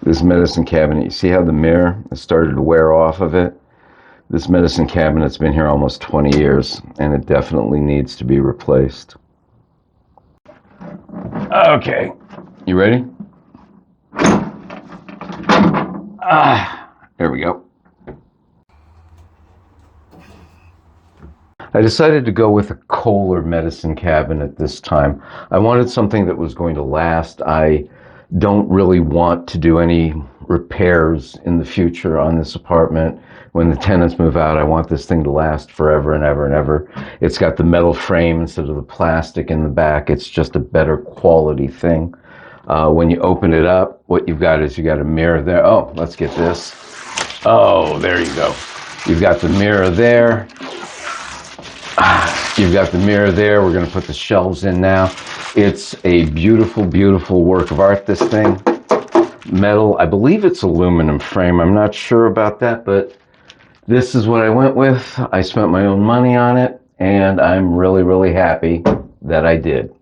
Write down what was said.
This medicine cabinet, you see how the mirror has started to wear off of it? This medicine cabinet's been here almost 20 years, and it definitely needs to be replaced. Okay, you ready? There we go. I decided to go with a Kohler medicine cabinet this time. I wanted something that was going to last. I don't really want to do any repairs in the future on this apartment. When the tenants move out, I want this thing to last forever and ever and ever. It's got the metal frame instead of the plastic in the back. It's just a better quality thing. When you open it up, what you've got is you got a mirror there. Oh, let's get this. Oh, there you go. You've got the mirror there. You've got the mirror there. We're going to put the shelves in now. It's a beautiful, beautiful work of art, this thing. Metal, I believe it's aluminum frame. I'm not sure about that, but this is what I went with. I spent my own money on it, and I'm really, really happy that I did.